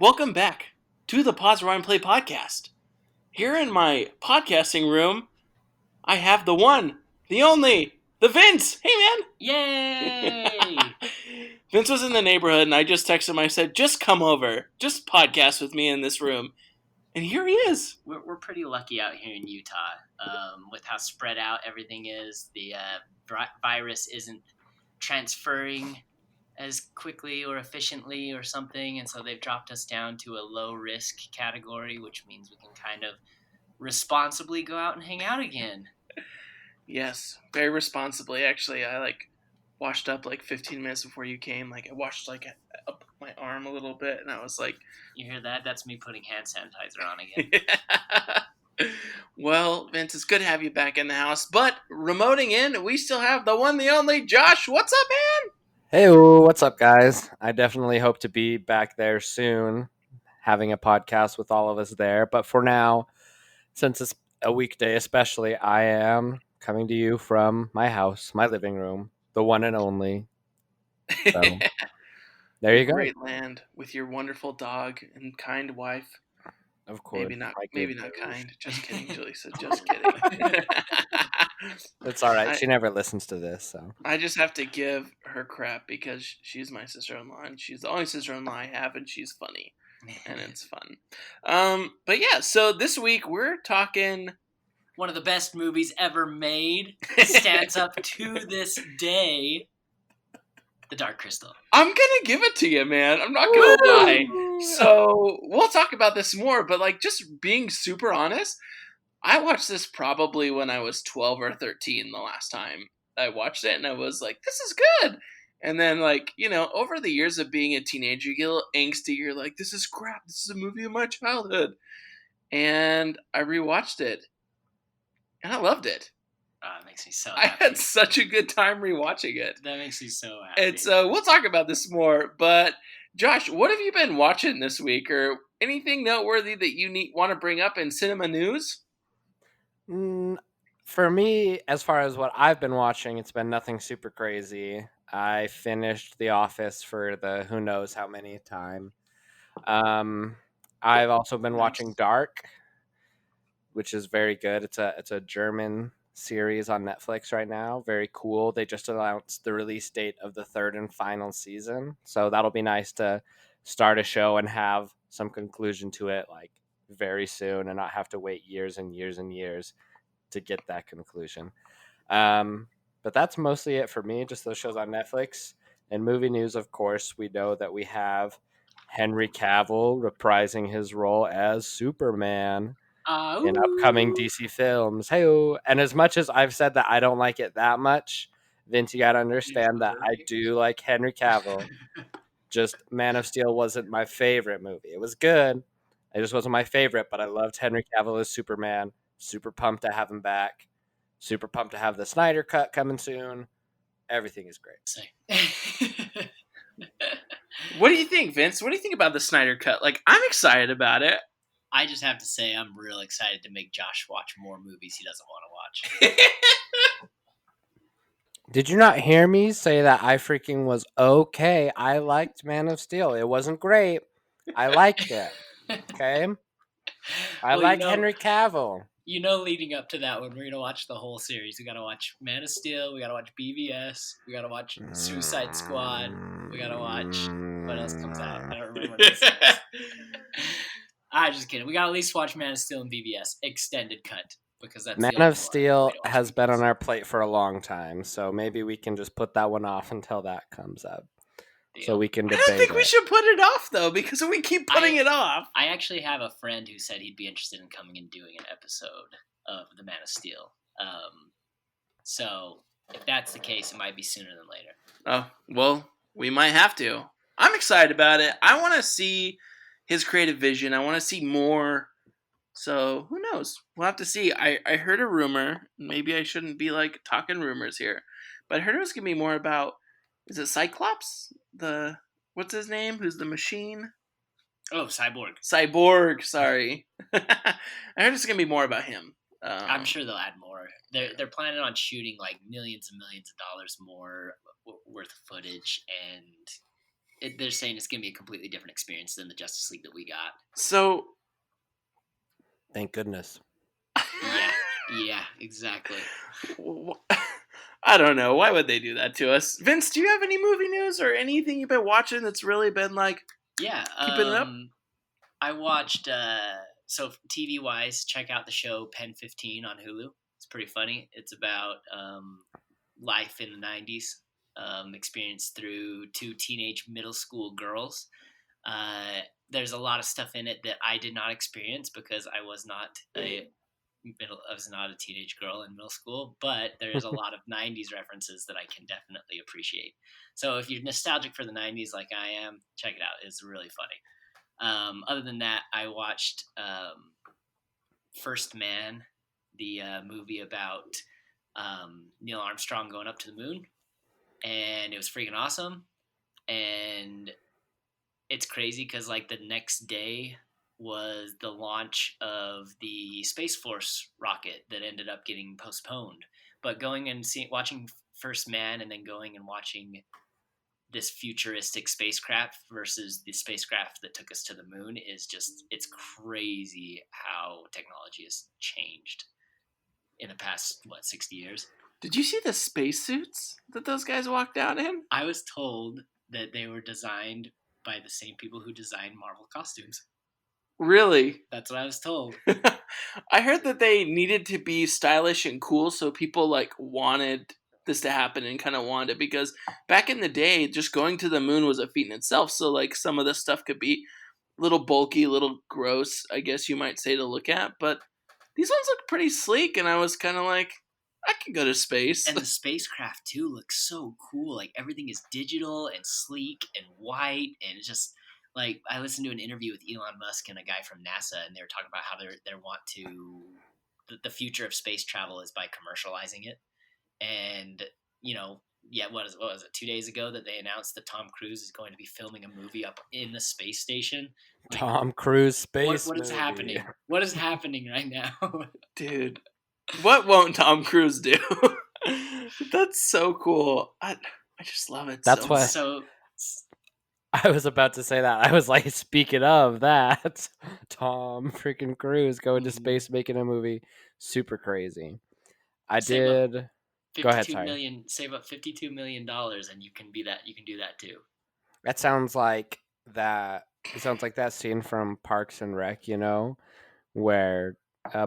Welcome back to the Pause Rewind Play podcast. Here in my podcasting room, I have the one, the only, the Vince. Hey, man. Yay! Vince was in the neighborhood, and I just texted him. I said, just come over. Just podcast with me in this room. And here he is. We're pretty lucky out here in Utah with how spread out everything is. The virus isn't transferring as quickly or efficiently or something, and so they've dropped us down to a low-risk category, which means we can kind of responsibly go out and hang out again. Yes, very responsibly. Actually, I washed up 15 minutes before you came. I washed up my arm a little bit, and I was like, you hear that? That's me putting hand sanitizer on again. Well, Vince, it's good to have you back in the house. But remoting in, we still have the one, the only Josh. What's up, man? Hey, what's up, guys? I definitely hope to be back there soon, having a podcast with all of us there. But for now, since it's a weekday especially, I am coming to you from my house, my living room, the one and only. So, there you go. Great land with your wonderful dog and kind wife. Of course. Maybe not kind. Just kidding, Julissa. Just kidding. It's all right. She never listens to this, so. I just have to give her crap because she's my sister-in-law, and she's the only sister-in-law I have, and she's funny. And it's fun. But yeah, so this week we're talking... One of the best movies ever made. Stands up to this day. The Dark Crystal. I'm gonna give it to you, man. I'm not gonna lie. So we'll talk about this more, but just being super honest, I watched this probably when I was 12 or 13 the last time I watched it, and I was like, this is good. And then over the years of being a teenager, you get a little angsty. You're like, this is crap. This is a movie of my childhood. And I rewatched it, and I loved it. Oh, it makes me so happy. I had such a good time rewatching it. That makes me so happy. And so we'll talk about this more. But Josh, what have you been watching this week, or anything noteworthy that you want to bring up in cinema news? For me, as far as what I've been watching, it's been nothing super crazy. I finished The Office for the who knows how many time. I've also been watching Dark, which is very good. It's a German series on Netflix right now. Very cool. They just announced the release date of the third and final season, so that'll be nice to start a show and have some conclusion to it very soon, and not have to wait years and years and years to get that conclusion. But that's mostly it for me. Just those shows on Netflix. And movie news, of course, we know that we have Henry Cavill reprising his role as Superman in upcoming DC films. Hey-o. And as much as I've said that I don't like it that much, Vince, you got to understand that I do like Henry Cavill. Just Man of Steel wasn't my favorite movie. It was good. It just wasn't my favorite, but I loved Henry Cavill as Superman. Super pumped to have him back. Super pumped to have the Snyder Cut coming soon. Everything is great. What do you think, Vince? What do you think about the Snyder Cut? I'm excited about it. I just have to say I'm real excited to make Josh watch more movies he doesn't want to watch. Did you not hear me say that I freaking was okay? I liked Man of Steel. It wasn't great. I liked it. Okay? I like Henry Cavill. Leading up to that one, we're going to watch the whole series. We got to watch Man of Steel. We got to watch BVS. We got to watch Suicide Squad. We got to watch... What else comes out? I don't remember what this is. I'm just kidding. We got to at least watch Man of Steel and BVS. Extended cut. Because that's Man of Steel has been on our plate for a long time. So maybe we can just put that one off until that comes up. Deal. So we can debate. I don't think we should put it off, though, because we keep putting it off. I actually have a friend who said he'd be interested in coming and doing an episode of the Man of Steel. So if that's the case, it might be sooner than later. Oh, well, we might have to. I'm excited about it. I want to see his creative vision. I want to see more. So who knows? We'll have to see. I heard a rumor. Maybe I shouldn't be talking rumors here. But I heard it was going to be more about... Is it Cyclops? What's his name? Who's the machine? Oh, Cyborg. Cyborg, sorry. I heard it's going to be more about him. I'm sure they'll add more. They're planning on shooting millions and millions of dollars more worth of footage, and they're saying it's going to be a completely different experience than the Justice League that we got. So, Thank goodness. Yeah, exactly. I don't know. Why would they do that to us? Vince, do you have any movie news or anything you've been watching that's really been like keeping it up? I watched, so TV wise, check out the show Pen 15 on Hulu. It's pretty funny. It's about life in the 90s, experienced through two teenage middle school girls. There's a lot of stuff in it that I did not experience because I was not a teenage girl in middle school, but there's a lot of 90s references that I can definitely appreciate. So if you're nostalgic for the 90s like I am, check it out. It's really funny. Other than that, I watched First Man, the movie about Neil Armstrong going up to the moon, and it was freaking awesome. And it's crazy because like the next day was the launch of the Space Force rocket that ended up getting postponed. But going and watching First Man and then going and watching this futuristic spacecraft versus the spacecraft that took us to the moon is just, it's crazy how technology has changed in the past, 60 years? Did you see the spacesuits that those guys walked out in? I was told that they were designed by the same people who designed Marvel costumes. Really? That's what I was told. I heard that they needed to be stylish and cool, so people like wanted this to happen and kind of wanted it, because back in the day, just going to the moon was a feat in itself. So like some of this stuff could be a little bulky, a little gross, I guess you might say, to look at. But these ones look pretty sleek, and I was kind of like, I could go to space. And the spacecraft too looks so cool. Like everything is digital and sleek and white, and it's just like I listened to an interview with Elon Musk and a guy from NASA, and they were talking about how they want to the future of space travel is by commercializing it. And what was it 2 days ago that they announced that Tom Cruise is going to be filming a movie up in the space station? Like, Tom Cruise space what is movie. happening? What is happening right now? Dude, what won't Tom Cruise do? That's so cool. I just love it. That's why. So I was about to say that. I was like, speaking of that, Tom freaking Cruise going to space making a movie, super crazy. Go ahead, sorry. Save up $52 million, and you can be that. You can do that too. That sounds like that. It sounds like that scene from Parks and Rec, where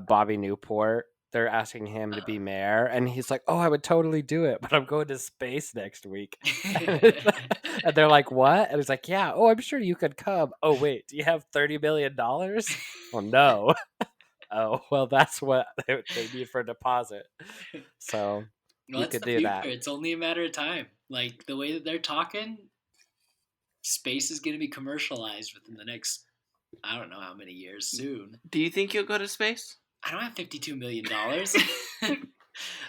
Bobby Newport, they're asking him to be mayor, and he's like, "Oh, I would totally do it, but I'm going to space next week." And they're like, "What?" And he's like, "Yeah. Oh, I'm sure you could come." "Oh, wait, do you have $30 million?" "Well, no." "Oh, well, that's what they need for a deposit." So well, you could do that. It's only a matter of time. Like the way that they're talking, space is going to be commercialized within the next, I don't know how many years soon. Do you think you'll go to space? I don't have $52 million.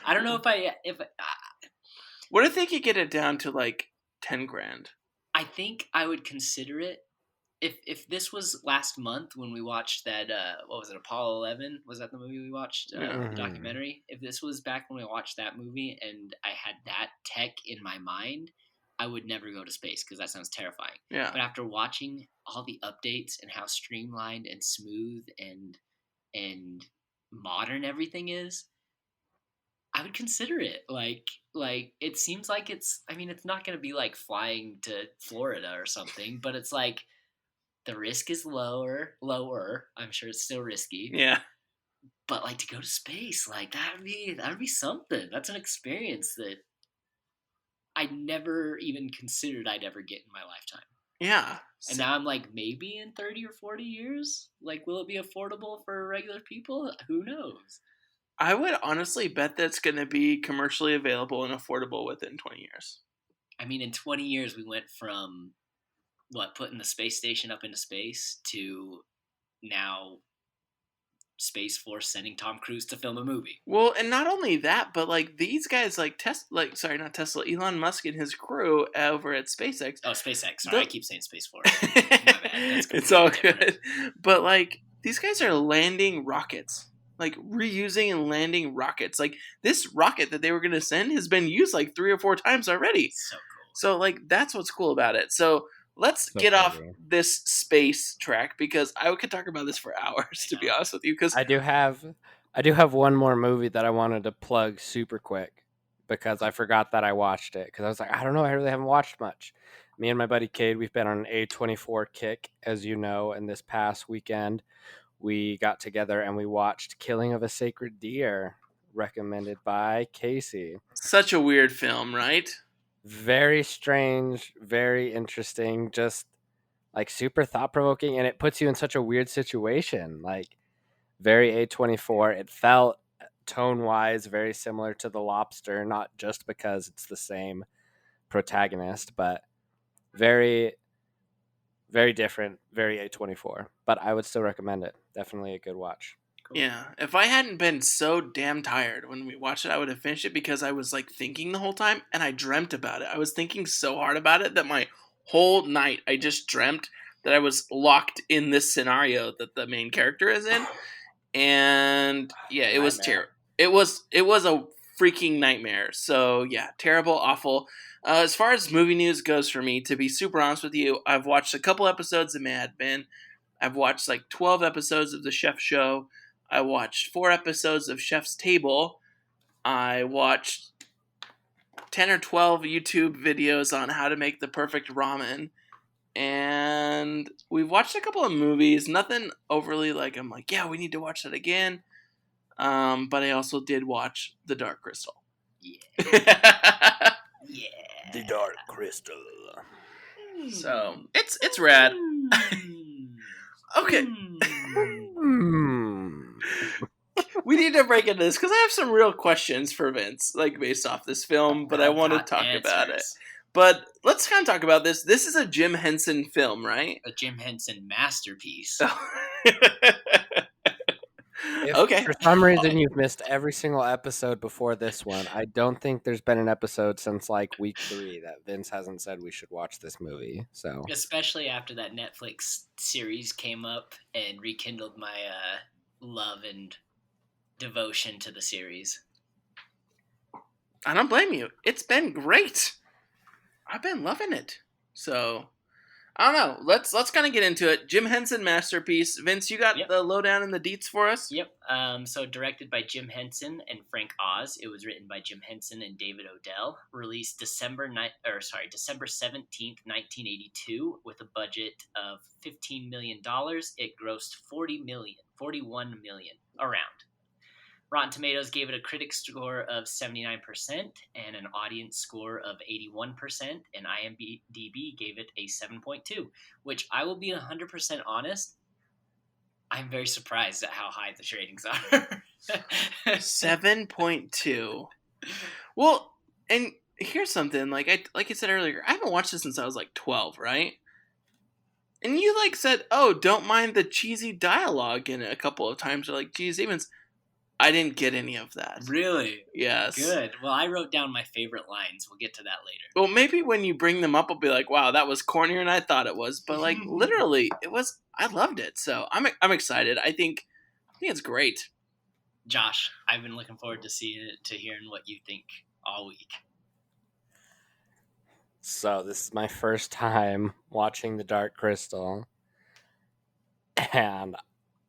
I don't know if What if they could get it down to like 10 grand? I think I would consider it. If this was last month when we watched that, what was it, Apollo 11? Was that the movie we watched, the documentary? If this was back when we watched that movie and I had that tech in my mind, I would never go to space because that sounds terrifying. Yeah. But after watching all the updates and how streamlined and smooth and modern everything is, I would consider it. Like it seems like it's not going to be like flying to Florida or something, but it's like the risk is lower. I'm sure it's still risky. Yeah. But like to go to space, like that would be something. That's an experience that I never even considered I'd ever get in my lifetime. Yeah. And now I'm like, maybe in 30 or 40 years, like, will it be affordable for regular people? Who knows? I would honestly bet that it's going to be commercially available and affordable within 20 years. I mean, in 20 years, we went from putting the space station up into space to now Space Force sending Tom Cruise to film a movie. Well, and not only that, but like these guys, like Elon Musk and his crew over at SpaceX. Oh, SpaceX. Sorry, I keep saying Space Force. My bad. It's all good. But like these guys are landing rockets, like reusing and landing rockets. Like this rocket that they were going to send has been used like 3 or 4 times already. So cool. So like that's what's cool about it. So let's So get off pretty. this space track because I could talk about this for hours, to be honest with you. Because I do have one more movie that I wanted to plug super quick because I forgot that I watched it because I was like, I don't know, I really haven't watched much. Me and my buddy Cade, we've been on an A24 kick, as you know, and this past weekend we got together and we watched Killing of a Sacred Deer, recommended by Casey. such a weird film, right? Very strange, very interesting, just like super thought provoking, and it puts you in such a weird situation. Like very A24. It felt tone wise very similar to The Lobster, not just because it's the same protagonist, but very, very different, very A24. But I would still recommend it. Definitely a good watch. Cool. Yeah, if I hadn't been so damn tired when we watched it, I would have finished it because I was like thinking the whole time and I dreamt about it. I was thinking so hard about it that my whole night I just dreamt that I was locked in this scenario that the main character is in. And yeah, it was Nightmare. terrible. It was a freaking nightmare. So yeah, terrible, awful. As far as movie news goes for me, to be super honest with you, I've watched a couple episodes of Mad Men. I've watched like 12 episodes of The Chef Show. I watched 4 episodes of Chef's Table. I watched 10 or 12 YouTube videos on how to make the perfect ramen. And we've watched a couple of movies. Nothing overly like I'm like, yeah, we need to watch that again. But I also did watch The Dark Crystal. Yeah. Yeah. The Dark Crystal. So it's rad. Okay. We need to break into this because I have some real questions for Vince, like based off this film, but I want to talk about it. But let's kind of talk about this. This is a Jim Henson film, right? A Jim Henson masterpiece. If Okay. for some reason you've missed every single episode before this one, I don't think there's been an episode since like week 3 that Vince hasn't said we should watch this movie. So Especially after that Netflix series came up and rekindled my love and devotion to the series. I don't blame you. It's been great. I've been loving it. So I don't know. Let's kind of get into it. Jim Henson masterpiece. Vince, you got the lowdown and the deets for us? Yep. So directed by Jim Henson and Frank Oz. It was written by Jim Henson and David Odell. Released December 17th, 1982, with a budget of $15 million. It grossed $41 million around. Rotten Tomatoes gave it a critic score of 79% and an audience score of 81%, and IMDb gave it a 7.2, which I will be 100% honest, I'm very surprised at how high the ratings are. 7.2. Well, and here's something, like I said earlier, I haven't watched this since I was like 12, right? And you like said, oh, don't mind the cheesy dialogue in it a couple of times. Or like, geez, even I didn't get any of that. Really? Yes. Good. Well, I wrote down my favorite lines. We'll get to that later. Well, maybe when you bring them up, I'll be like, wow, that was cornier than I thought it was. But like, literally, it was. I loved it. So I'm excited. I think it's great. Josh, I've been looking forward to hearing what you think all week. So this is my first time watching The Dark Crystal, and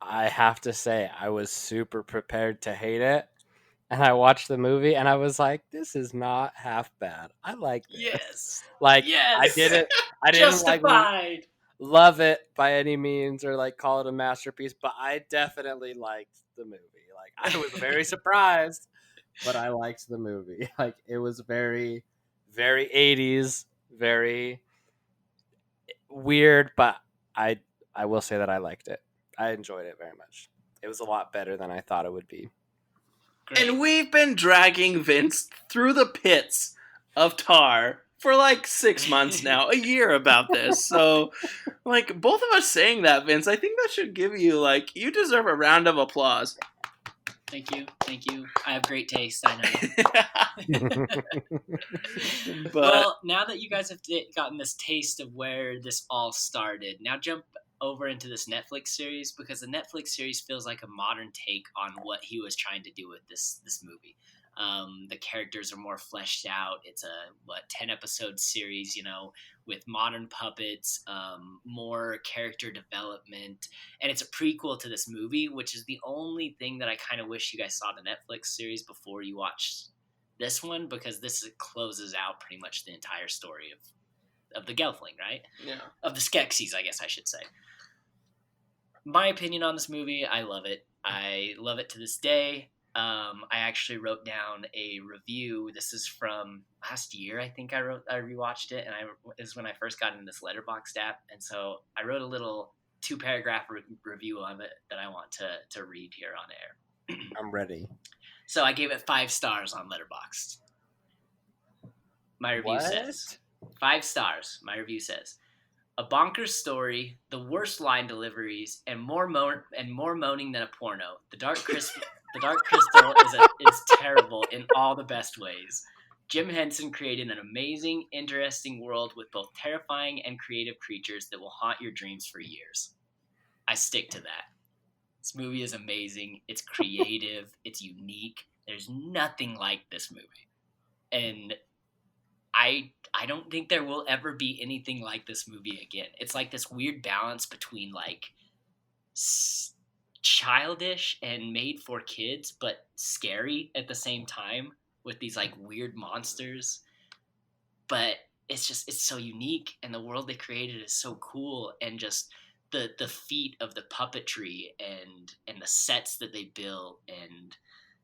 I have to say I was super prepared to hate it. And I watched the movie and I was like, this is not half bad. I like this. Yes. Like yes. I didn't Justified. like love it by any means or like call it a masterpiece, but I definitely liked the movie. Like I was very surprised, but I liked the movie. Like it was very, very 80s, very weird, but I will say that I liked it. I enjoyed it very much. It was a lot better than I thought it would be. Great. And we've been dragging Vince through the pits of tar for like 6 months now, a year about this. So, like, both of us saying that, Vince, I think that should give you, like, you deserve a round of applause. Thank you. I have great taste, I know. Well, now that you guys have gotten this taste of where this all started, now jump over into this Netflix series, because the Netflix series feels like a modern take on what he was trying to do with this movie. The characters are more fleshed out. It's a 10-episode series, with modern puppets, more character development, and it's a prequel to this movie, which is the only thing that I kind of wish you guys saw the Netflix series before you watched this one, because this closes out pretty much the entire story of the Gelfling, right? Yeah. Of the Skeksis, I guess I should say. My opinion on this movie, I love it. I love it to this day. I actually wrote down a review. This is from last year, I think. I rewatched it, and it was when I first got into this Letterboxd app, and so I wrote a little 2-paragraph review of it that I want to read here on air. I'm ready. So I gave it 5 stars on Letterboxd. My review says 5 stars. My review says, a bonkers story, the worst line deliveries, and more moaning than a porno. The Dark Crystal is terrible in all the best ways. Jim Henson created an amazing, interesting world with both terrifying and creative creatures that will haunt your dreams for years. I stick to that. This movie is amazing. It's creative. It's unique. There's nothing like this movie. And I don't think there will ever be anything like this movie again. It's like this weird balance between like childish and made for kids, but scary at the same time with these like weird monsters. But it's so unique, and the world they created is so cool, and just the feat of the puppetry and the sets that they built and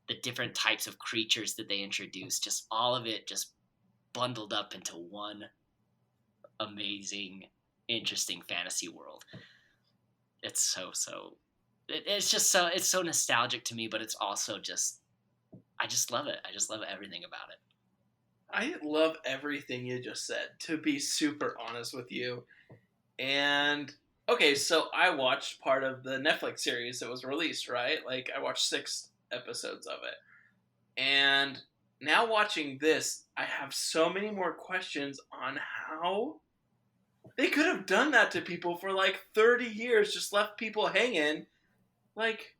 the different types of creatures that they introduced, just all of it just bundled up into one amazing, interesting fantasy world. It's it's so nostalgic to me, but it's also just, I just love it. I just love everything about it. I love everything you just said, to be super honest with you. And okay, so I watched part of the Netflix series that was released, right? Like, I watched 6 episodes of it. And now watching this, I have so many more questions on how they could have done that to people for like 30 years, just left people hanging. Like,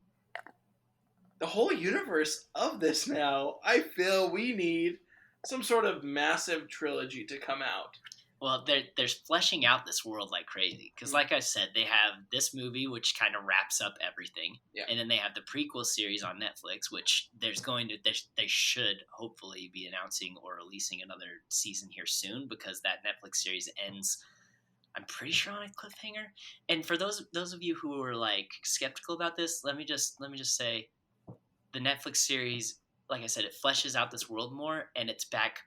the whole universe of this now, I feel we need some sort of massive trilogy to come out. Well, there's fleshing out this world like crazy. Because like I said, they have this movie, which kind of wraps up everything. Yeah. And then they have the prequel series on Netflix, which they should hopefully be announcing or releasing another season here soon, because that Netflix series ends, I'm pretty sure, on a cliffhanger. And for those of you who are like skeptical about this, let me just say, the Netflix series, like I said, it fleshes out this world more, and it's back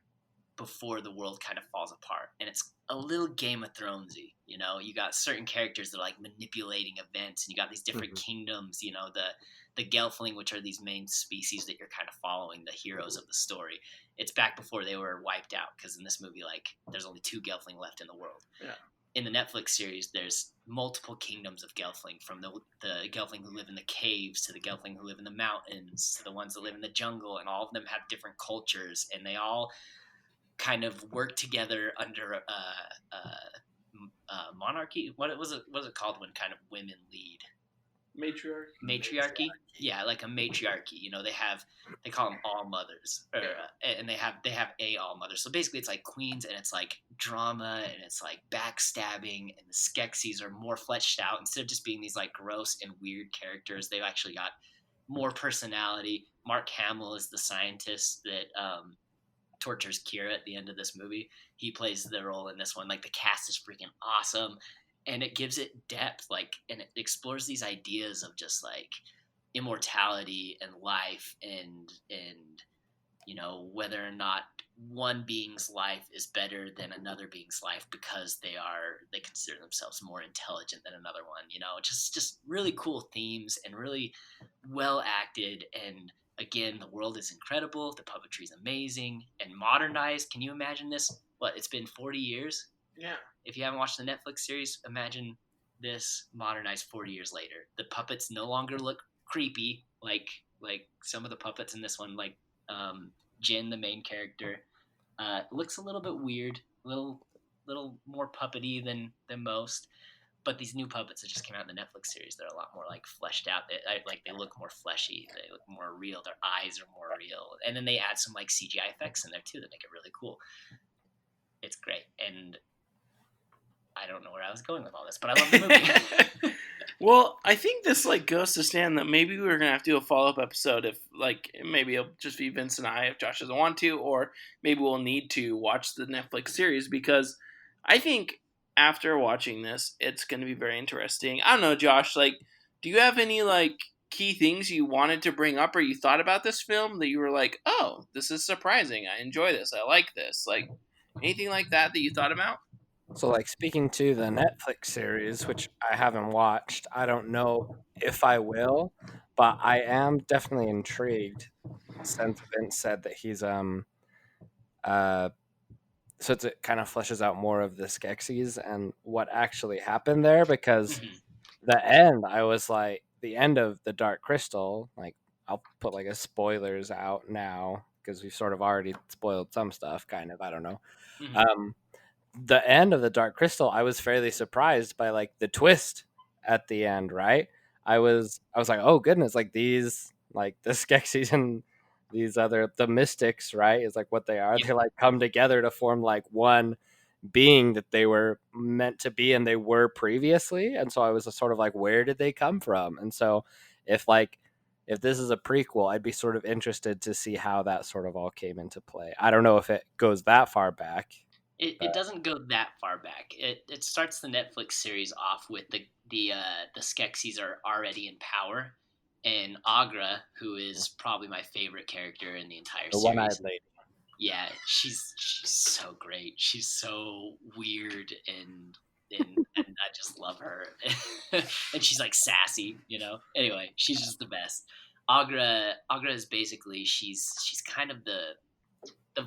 before the world kind of falls apart, and it's a little Game of Thronesy. You got certain characters that are like manipulating events, and you got these different kingdoms. The Gelfling, which are these main species that you're kind of following, the heroes of the story. It's back before they were wiped out, because in this movie, like, there's only 2 Gelfling left in the world. Yeah. In the Netflix series, there's multiple kingdoms of Gelfling, from the Gelfling who live in the caves to the Gelfling who live in the mountains to the ones that live in the jungle, and all of them have different cultures, and they all kind of work together under a monarchy. What was it called when kind of women lead? Matriarchy. Yeah, like a matriarchy. They call them all mothers, and they have a all mother. So basically, it's like queens, and it's like drama, and it's like backstabbing, and the Skeksis are more fleshed out. Instead of just being these like gross and weird characters, they've actually got more personality. Mark Hamill is the scientist that tortures Kira at the end of this movie. He plays the role in this one. Like, the cast is freaking awesome, and it gives it depth, like, and it explores these ideas of just like immortality and life, and whether or not one being's life is better than another being's life because they consider themselves more intelligent than another one. Just really cool themes, and really well acted. And again, the world is incredible. The puppetry is amazing and modernized. Can you imagine this? It's been 40 years? Yeah. If you haven't watched the Netflix series, imagine this modernized 40 years later. The puppets no longer look creepy like some of the puppets in this one. Like Jin, the main character, looks a little bit weird, a little more puppety than most. But these new puppets that just came out in the Netflix series, they're a lot more like fleshed out. They look more fleshy. They look more real. Their eyes are more real. And then they add some like CGI effects in there too that make it really cool. It's great. And I don't know where I was going with all this, but I love the movie. Well, I think this like goes to stand that maybe we're gonna have to do a follow-up episode if like maybe it'll just be Vince and I if Josh doesn't want to, or maybe we'll need to watch the Netflix series, because I think after watching this it's gonna be very interesting. I don't know, Josh, like do you have any like key things you wanted to bring up or you thought about this film that you were like, oh, this is surprising, I enjoy this, I like this, like anything like that you thought about? So, like, speaking to the Netflix series, which I haven't watched, I don't know if I will, but I am definitely intrigued since Vince said that he's uh so it kind of fleshes out more of the Skeksis and what actually happened there, because the end, I was like, the end of the Dark Crystal, like, I'll put like a spoilers out now because we've sort of already spoiled some stuff, kind of, I don't know. Mm-hmm. The end of the Dark Crystal, I was fairly surprised by like the twist at the end, right? I was like, oh goodness, like these, like the Skeksis and these other, the mystics, right, is like what they are. Yeah. They like come together to form like one being that they were meant to be and they were previously. And so I was sort of like, where did they come from? And so if this is a prequel, I'd be sort of interested to see how that sort of all came into play. I don't know if it goes that far back. It doesn't go that far back. It starts the Netflix series off with the Skeksis are already in power, and Agra, who is probably my favorite character in the entire The series. one-eyed lady. Yeah, she's so great. She's so weird and I just love her. And she's like sassy, you know. Anyway, she's just the best. Agra is basically she's kind of the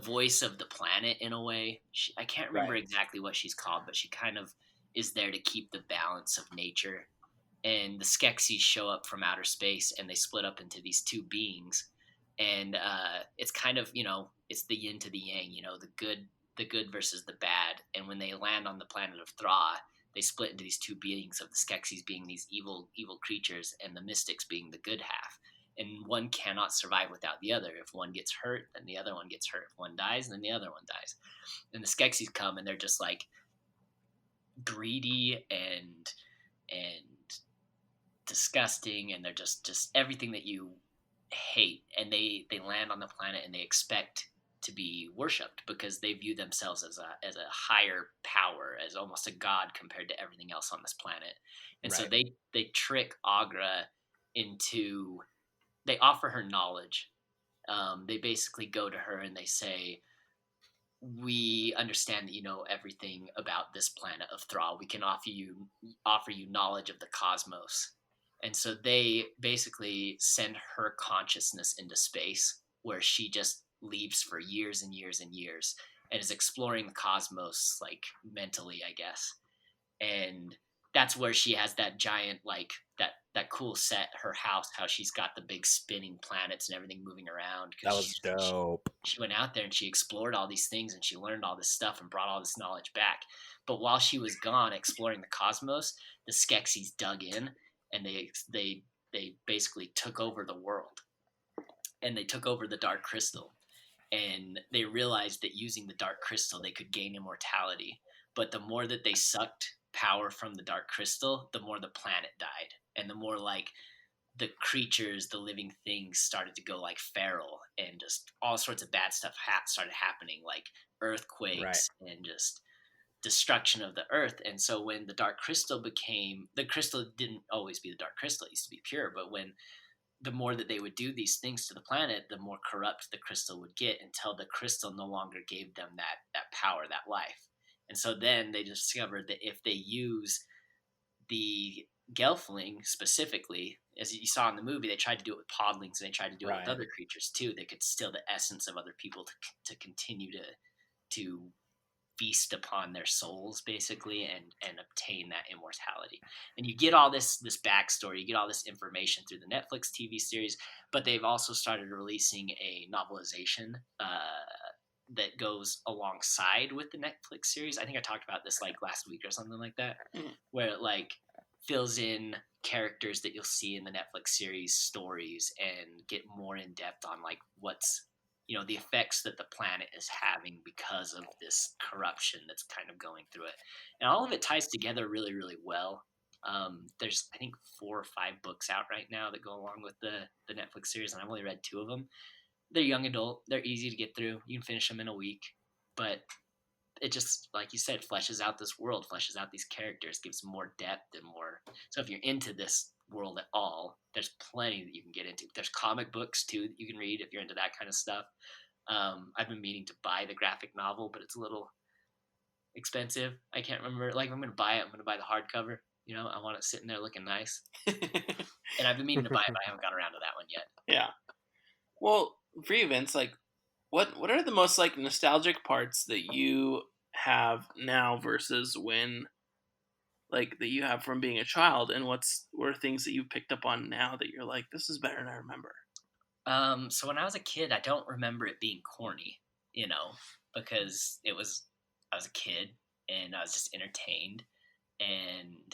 voice of the planet in a way. I can't remember exactly what she's called, but she kind of is there to keep the balance of nature. And the Skeksis show up from outer space, and they split up into these two beings. And it's kind of, you know, it's the yin to the yang, you know, the good versus the bad. And when they land on the planet of Thra, they split into these two beings of the Skeksis being these evil creatures, and the mystics being the good half. And one cannot survive without the other. If one gets hurt, then the other one gets hurt. If one dies, then the other one dies. And the Skeksis come, and they're just like greedy and disgusting, and they're just everything that you hate. And they land on the planet, and they expect to be worshipped because they view themselves as a higher power, as almost a god compared to everything else on this planet. And so they trick Agra into, they offer her knowledge. They basically go to her and they say, we understand that you know everything about this planet of Thra. We can offer you knowledge of the cosmos. And so they basically send her consciousness into space, where she just leaves for years and years and years and is exploring the cosmos, like mentally, I guess. And that's where she has that giant, like that cool set, her house, how she's got the big spinning planets and everything moving around. That was dope. She went out there and she explored all these things, and she learned all this stuff and brought all this knowledge back. But while she was gone exploring the cosmos, the Skeksis dug in, and they basically took over the world, and they took over the Dark Crystal. And they realized that using the Dark Crystal, they could gain immortality. But the more that they sucked power from the Dark Crystal, the more the planet died. And the more like the creatures, the living things started to go like feral, and just all sorts of bad stuff started happening, like earthquakes and just destruction of the earth. And so when the Dark Crystal became, the crystal didn't always be the Dark Crystal, it used to be pure, but when the more that they would do these things to the planet, the more corrupt the crystal would get, until the crystal no longer gave them that power, that life. And so then they discovered that if they use the Gelfling specifically, as you saw in the movie, they tried to do it with podlings, and they tried to do it with other creatures too. They could steal the essence of other people to continue to feast upon their souls, basically, and obtain that immortality. And you get all this backstory, you get all this information through the Netflix TV series, but they've also started releasing a novelization that goes alongside with the Netflix series. I think I talked about this like last week or something like that, where it like fills in characters that you'll see in the Netflix series stories and get more in depth on like what's, you know, the effects that the planet is having because of this corruption that's kind of going through it. And all of it ties together really, really well. There's, I think, 4 or 5 books out right now that go along with the Netflix series, and I've only read 2 of them. They're young adult. They're easy to get through. You can finish them in a week. But it just, like you said, fleshes out this world, fleshes out these characters, gives more depth and more. So if you're into this world at all, there's plenty that you can get into. There's comic books, too, that you can read if you're into that kind of stuff. I've been meaning to buy the graphic novel, but it's a little expensive. I can't remember. Like, if I'm going to buy it, I'm going to buy the hardcover. You know, I want it sitting there looking nice. And I've been meaning to buy it, but I haven't got around to that one yet. Yeah. Well, for you, Vince, like, what are the most like nostalgic parts that you have now versus when, like, that you have from being a child, and what are things that you've picked up on now that you're like, this is better than I remember? So when I was a kid, I don't remember it being corny, you know, because I was a kid and I was just entertained, and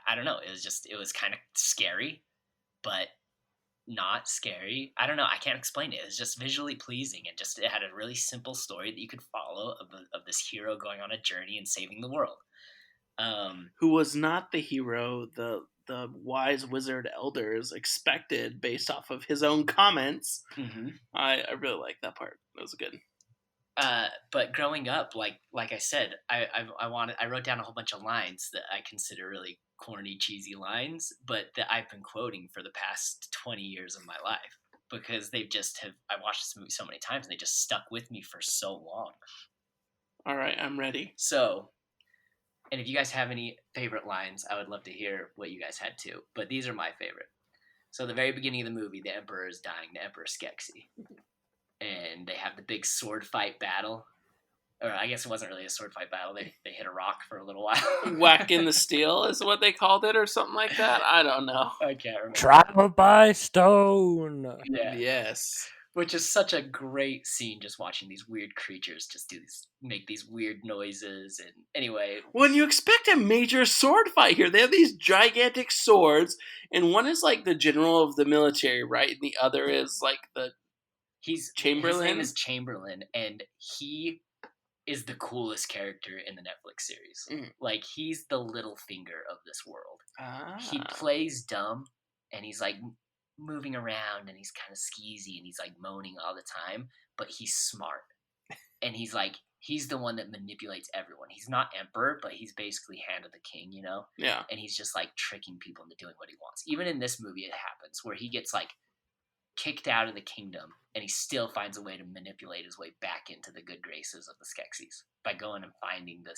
I don't know, it was kind of scary, but not scary. I don't know. I can't explain it. It was just visually pleasing, and just it had a really simple story that you could follow of this hero going on a journey and saving the world. Who was not the hero the wise wizard elders expected based off of his own comments. Mm-hmm. I really like that part. That was good. But growing up, like I said, I wrote down a whole bunch of lines that I consider really corny, cheesy lines, but that I've been quoting for the past 20 years of my life, because I watched this movie so many times and they just stuck with me for so long. All right, I'm ready. So, and if you guys have any favorite lines, I would love to hear what you guys had too, but these are my favorite. So the very beginning of the movie, the Emperor is dying, the Emperor Skeksis. And they have the big sword fight battle. Or I guess it wasn't really a sword fight battle. They hit a rock for a little while. Whack in the steel is what they called it, or something like that. I don't know. I can't remember. Trial by stone. Yeah. Yes. Which is such a great scene, just watching these weird creatures just make these weird noises. And anyway, when you expect a major sword fight here, they have these gigantic swords, and one is like the general of the military, right? And the other is like the Chamberlain. His name is Chamberlain, and he is the coolest character in the Netflix series. Like, he's the little finger of this world. He plays dumb, and he's like moving around, and he's kind of skeezy, and he's like moaning all the time, but he's smart. And he's the one that manipulates everyone. He's not emperor, but he's basically hand of the king, you know? Yeah. And he's just like tricking people into doing what he wants. Even in this movie, it happens where he gets like kicked out of the kingdom, and he still finds a way to manipulate his way back into the good graces of the Skeksis by going and finding the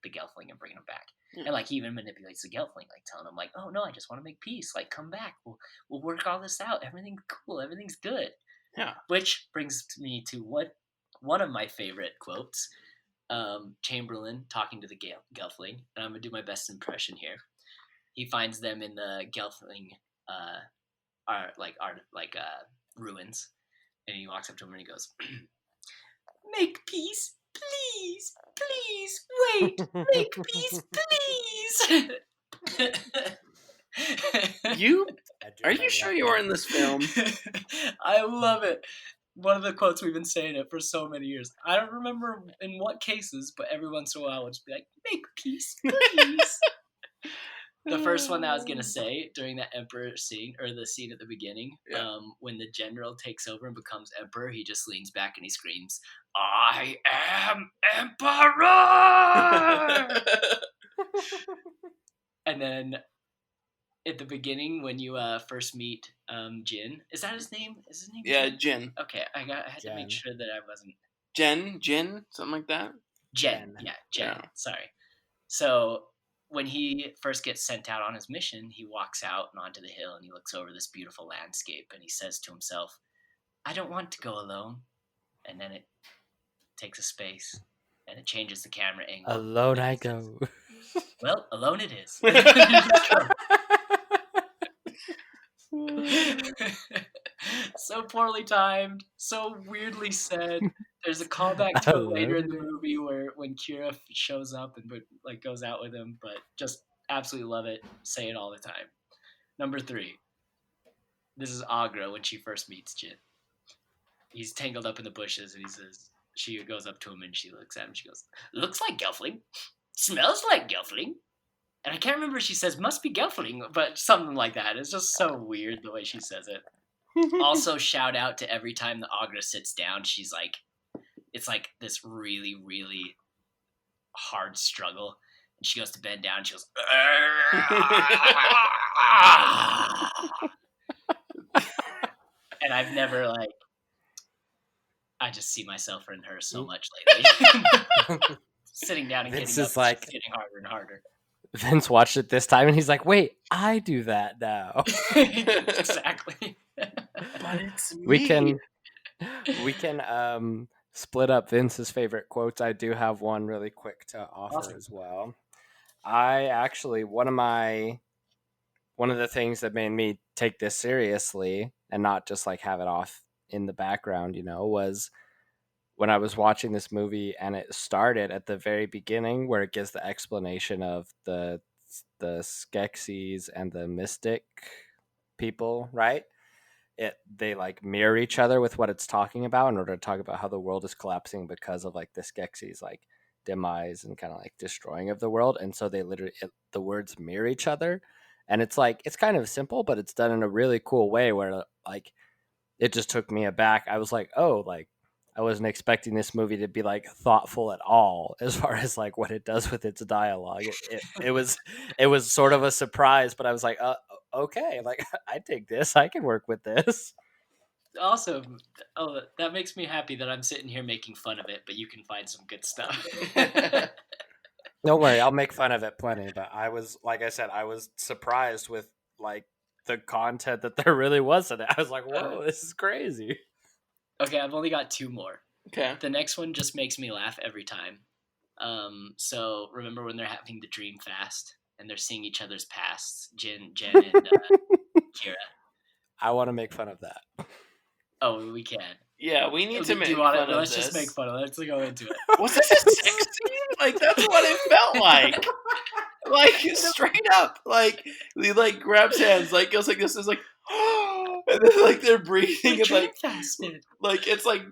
Gelfling and bringing him back. And like, he even manipulates the Gelfling, like telling him like, "Oh no, I just want to make peace. Like, come back. We'll work all this out. Everything's cool. Everything's good." Yeah. Which brings me to one of my favorite quotes. Chamberlain talking to the Gelfling, and I'm gonna do my best impression here. He finds them in the Gelfling ruins, and he walks up to him and he goes, "Make peace, please, please, wait, make peace, please." Are you sure you were in this film? I love it. One of the quotes, we've been saying it for so many years. I don't remember in what cases, but every once in a while we'll just be like, "Make peace, please." The first one that I was gonna say during that emperor scene, or the scene at the beginning, when the general takes over and becomes emperor, he just leans back and he screams, "I am emperor!" And then at the beginning, when you first meet Jin, is that his name? Is his name? Yeah, Jin. Okay, I had to make sure that I wasn't Jin, something like that. Jen. Yeah. Sorry. So when he first gets sent out on his mission, he walks out and onto the hill, and he looks over this beautiful landscape, and he says to himself, "I don't want to go alone." And then it takes a space, and it changes the camera angle. Alone I go. Well, alone it is. So poorly timed, so weirdly said. There's a callback I to it love later in the it. movie where when Kira shows up and like goes out with him, but just absolutely love it. Say it all the time. Number 3. This is Agra when she first meets Jin. He's tangled up in the bushes, and she goes up to him and she looks at him. She goes, "Looks like Gelfling, smells like Gelfling." And I can't remember if she says "must be Gelfling," but something like that. It's just so weird the way she says it. Also, shout out to every time the Agra sits down, she's like, it's like this really, really hard struggle. And she goes to bend down and she goes, and I've never I just see myself in her so much lately. Sitting down and Vince getting up, is like, getting harder and harder. Vince watched it this time and he's like, wait, I do that now. Exactly. But it's me. We can split up Vince's favorite quotes. I do have one really quick to offer Awesome. as well. I actually one of the things that made me take this seriously and not just like have it off in the background, was when I was watching this movie and it started at the very beginning where it gives the explanation of the Skeksis and the mystic people, right? They like mirror each other with what it's talking about in order to talk about how the world is collapsing because of like the Skeksis like demise and kind of like destroying of the world. And so they literally the words mirror each other. And it's like it's kind of simple, but it's done in a really cool way where like it just took me aback. I was like, oh, like I wasn't expecting this movie to be like thoughtful at all as far as like what it does with its dialogue. It was sort of a surprise, but I was like, okay, like I dig this. I can work with this. Awesome. Oh, that makes me happy that I'm sitting here making fun of it, but you can find some good stuff. Don't worry, I'll make fun of it plenty. But I was, like I said, I was surprised with like the content that there really was in it. I was like, whoa, this is crazy. Okay, I've only got 2 more. Okay. The next one just makes me laugh every time. So remember when they're having the dream fast and they're seeing each other's pasts, Jen and Kira. I want to make fun of that. Oh, we can. Yeah, we need to make fun of Let's this. just make fun of it. Let's go into it. Was this a sex scene? Like, that's what it felt like. Like, straight up. Like, he, like, grabs hands, like, goes like this, is like, and then, like, they're breathing, and, like, fasted. Like, it's like,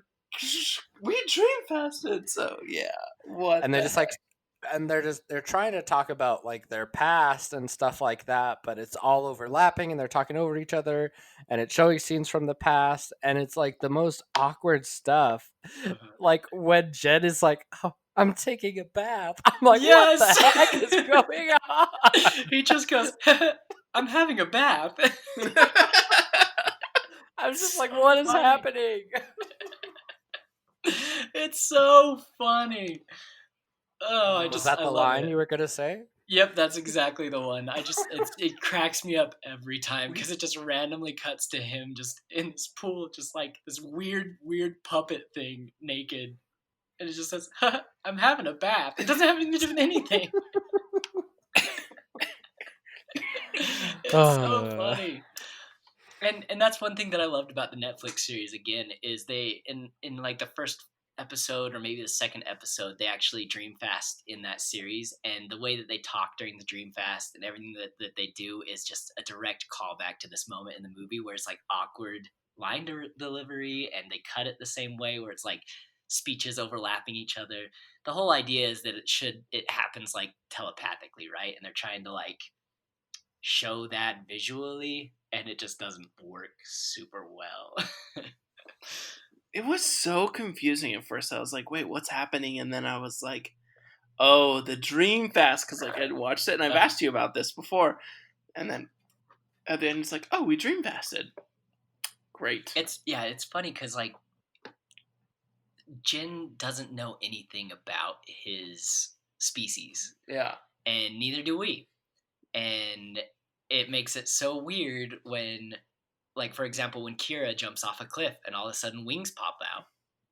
we dream fasted, so, yeah. What? And they're just like, and they're trying to talk about like their past and stuff like that, but it's all overlapping and they're talking over each other and it's showing scenes from the past and it's like the most awkward stuff. Like when Jen is like, oh, I'm taking a bath. I'm like, Yes! What the heck is going on? He just goes, I'm having a bath. I was just like, what is happening? It's so funny. Oh, Was that the line you were gonna say? Yep, that's exactly the one. It cracks me up every time because it just randomly cuts to him just in this pool, just like this weird puppet thing, naked, and it just says, "I'm having a bath." It doesn't have anything to do with anything. It's so funny. And that's one thing that I loved about the Netflix series again is they in like the first episode or maybe the second episode they actually dream fast in that series, and the way that they talk during the dream fast and everything that they do is just a direct callback to this moment in the movie where it's like awkward line delivery and they cut it the same way where it's like speeches overlapping each other. The whole idea is that it happens like telepathically, right? And they're trying to like show that visually and it just doesn't work super well. It was so confusing at first. I was like, wait, what's happening? And then I was like, oh, the dream fast, because like I'd watched it and I've asked you about this before. And then at the end it's like, oh, we dream fasted. Great. It's funny because like Jin doesn't know anything about his species. Yeah. And neither do we. And it makes it so weird when, like, for example, when Kira jumps off a cliff and all of a sudden wings pop out.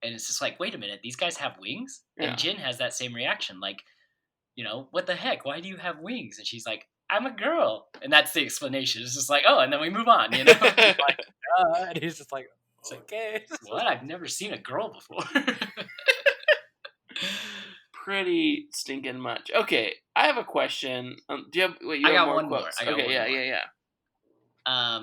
And it's just like, wait a minute, these guys have wings? Yeah. And Jin has that same reaction. Like, what the heck? Why do you have wings? And she's like, I'm a girl. And that's the explanation. It's just like, oh, and then we move on, Like, and he's just like, okay. What? I've never seen a girl before. pretty stinking much. Okay, I have a question. Do you have? Wait, you I have got more one more. quotes? I got Okay, one yeah, more. yeah.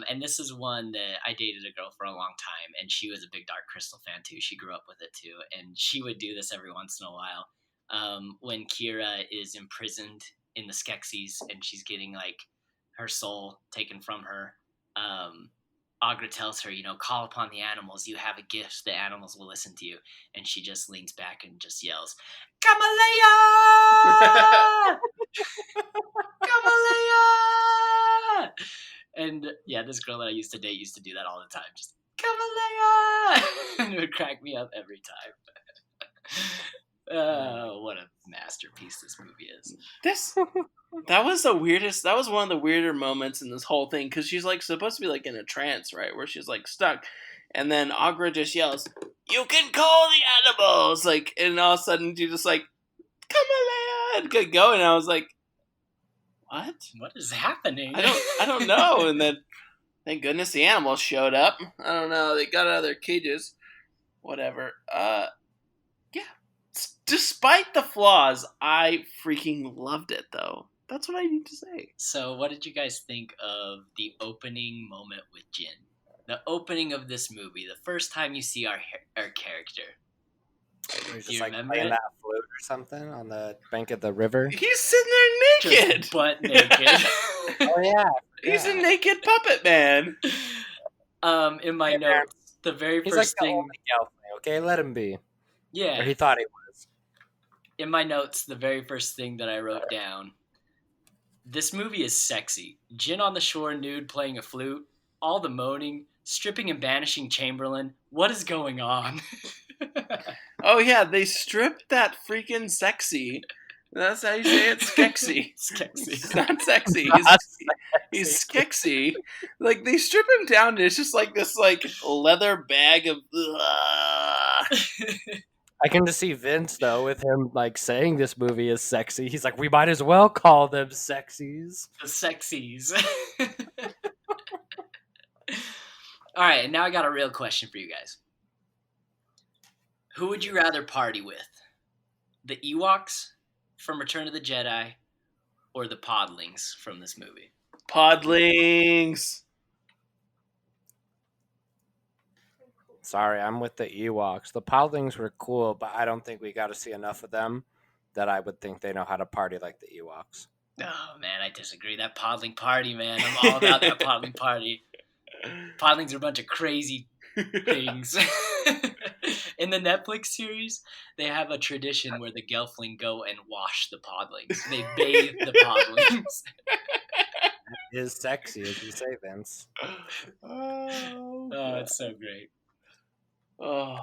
And this is one that I dated a girl for a long time, and she was a big Dark Crystal fan too. She grew up with it too, and she would do this every once in a while. When Kira is imprisoned in the Skeksis and she's getting like her soul taken from her, Agra tells her, call upon the animals. You have a gift. The animals will listen to you. And she just leans back and just yells, Kamalaya! Kamalaya! And yeah, this girl that I used to date used to do that all the time. Just, Kamalaya! And it would crack me up every time. Oh, what a masterpiece this movie is. That was the weirdest. That was one of the weirder moments in this whole thing because she's like supposed to be like in a trance, right, where she's like stuck, and then Agra just yells, "You can call the animals!" Like, and all of a sudden she just like, "Come on, and get going." And I was like, "What? What is happening?" I don't know. And then, thank goodness the animals showed up. I don't know. They got out of their cages. Whatever. Yeah. Despite the flaws, I freaking loved it, though. That's what I need to say. So, what did you guys think of the opening moment with Jin? The opening of this movie, the first time you see our character. He's Do you just like remember playing it? that flute or something on the bank of the river. He's sitting there naked. Just butt naked. Oh yeah, He's a naked puppet man. In my notes, the very he's first like the thing. only Gelfling. Okay, let him be. Yeah. Or he thought he was. In my notes, the very first thing that I wrote down. This movie is sexy. Jin on the shore nude playing a flute, all the moaning, stripping and banishing Chamberlain. What is going on? Oh yeah, they stripped that freaking sexy. That's how you say it, Skeksis. Skeksis. It's not sexy. He's Skeksis. Like they strip him down, and it's just like this like leather bag of. I can just see Vince though with him like saying this movie is sexy. He's like, we might as well call them sexies. The sexies. All right, and now I got a real question for you guys. Who would you rather party with? The Ewoks from Return of the Jedi or the Podlings from this movie? Podlings. Sorry, I'm with the Ewoks. The Podlings were cool, but I don't think we got to see enough of them that I would think they know how to party like the Ewoks. Oh, man, I disagree. That Podling party, man. I'm all about that Podling party. Podlings are a bunch of crazy things. In the Netflix series, they have a tradition where the Gelfling go and wash the Podlings. They bathe the Podlings. It is sexy, as you say, Vince. Oh, it's so great. Oh,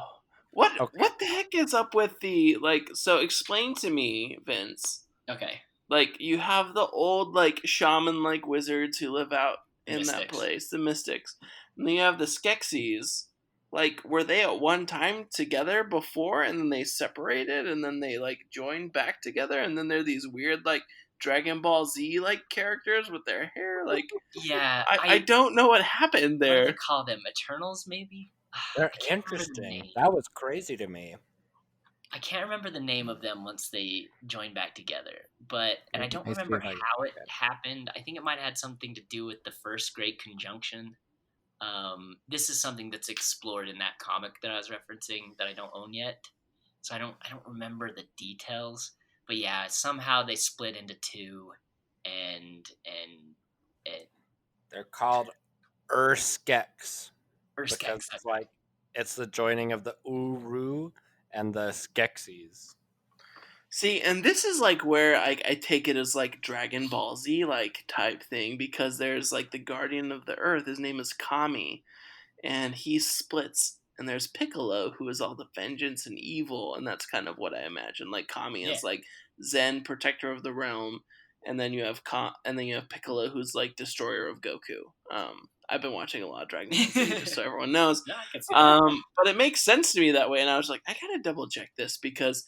what Okay. what the heck is up with the like? So explain to me, Vince. Okay. Like you have the old like shaman like wizards who live out The in that Mystics. place, the mystics, and then you have the Skeksis. Like, were they at one time together before, and then they separated, and then they like joined back together, and then they're these weird like Dragon Ball Z like characters with their hair. Like, Yeah. I don't know what happened What do there. they call them? Eternals, maybe? They're I can't remember the interesting. name. That was crazy to me. I can't remember the name of them once they joined back together, and I don't Let me see remember if I can how it find it. happened. I think it might have had something to do with the first Great Conjunction. This is something that's explored in that comic that I was referencing that I don't own yet, so I don't remember the details. But yeah, somehow they split into two, and They're called urSkeks. Because urSkeks. it's like it's the joining of the Uru and the Skeksis. See, and this is like where I take it as like Dragon Ball Z like type thing because there's like the Guardian of the Earth. His name is Kami, and he splits. And there's Piccolo, who is all the vengeance and evil, and that's kind of what I imagine. Like Kami is like Zen, protector of the realm, and then you have Piccolo, who's like destroyer of Goku. I've been watching a lot of Dragon Ball Z, just so everyone knows. Yeah, I can see that. But it makes sense to me that way, and I was like, I gotta double check this because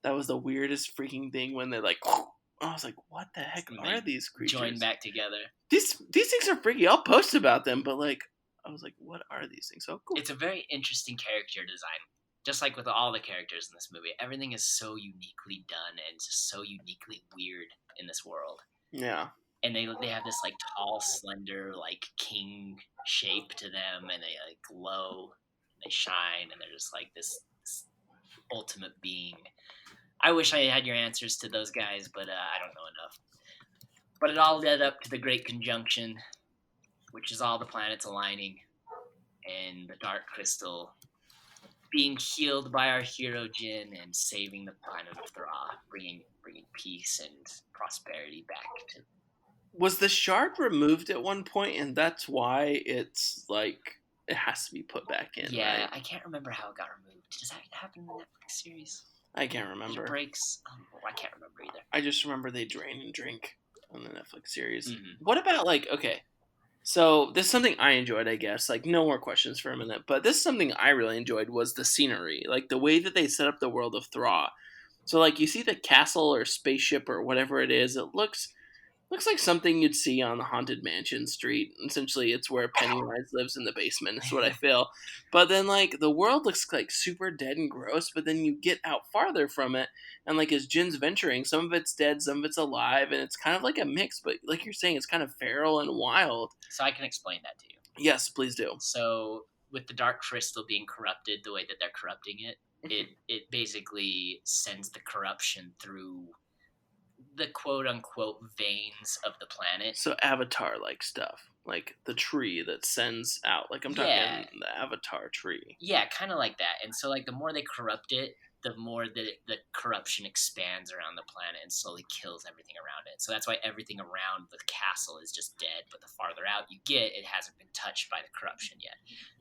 that was the weirdest freaking thing when they're like, I was like, what the heck are these creatures? Join back together. These things are freaky. I'll post about them, but like, I was like, what are these things? So cool. It's a very interesting character design. just like with all the characters in this movie, everything is so uniquely done and just so uniquely weird in this world. Yeah. And they have this like tall, slender, like king shape to them, and they like glow, and they shine, and they're just like this ultimate being. I wish I had your answers to those guys, but I don't know enough. But it all led up to the Great Conjunction, which is all the planets aligning, and the Dark Crystal being healed by our hero Jin and saving the planet of Thra, bringing peace and prosperity back to. Was the shard removed at one point, and that's why it's like it has to be put back in? Yeah, right? I can't remember how it got removed. Does that happen in the Netflix series? I can't It remember. breaks. I can't remember either. I just remember they drain and drink on the Netflix series. Mhm. What about like okay? So this is something I enjoyed, I guess. Like no more questions for a minute, but this is something I really enjoyed was the scenery, like the way that they set up the world of Thra. So like you see the castle or spaceship or whatever it is, it looks like something you'd see on the Haunted Mansion street. Essentially, it's where Pennywise lives in the basement. Is what I feel. But then, like the world looks like super dead and gross. But then you get out farther from it, and like as Jin's venturing, some of it's dead, some of it's alive, and it's kind of like a mix. But like you're saying, it's kind of feral and wild. So I can explain that to you. Yes, please do. So with the Dark Crystal being corrupted the way that they're corrupting it, it basically sends the corruption through the quote unquote veins of the planet. So Avatar like stuff, like the tree that sends out. Like I'm talking the Avatar tree. Yeah, kind of like that. And so like the more they corrupt it, the more the corruption expands around the planet and slowly kills everything around it. So that's why everything around the castle is just dead. But the farther out you get, it hasn't been touched by the corruption yet.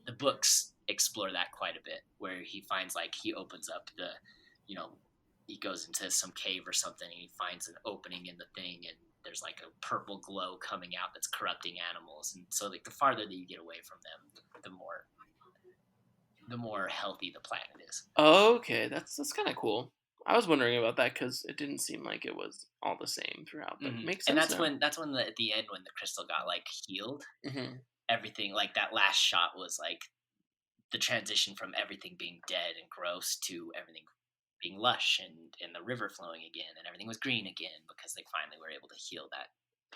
The books explore that quite a bit, where he finds like he opens up the, he goes into some cave or something and he finds an opening in the thing and there's like a purple glow coming out that's corrupting animals. And so like the farther that you get away from them, the more healthy the planet is. Okay, that's kind of cool. I was wondering about that because it didn't seem like it was all the same throughout. But makes sense. And that's when at the end when the crystal got like healed, everything like that last shot was like the transition from everything being dead and gross to everything being lush and the river flowing again and everything was green again because they finally were able to heal that.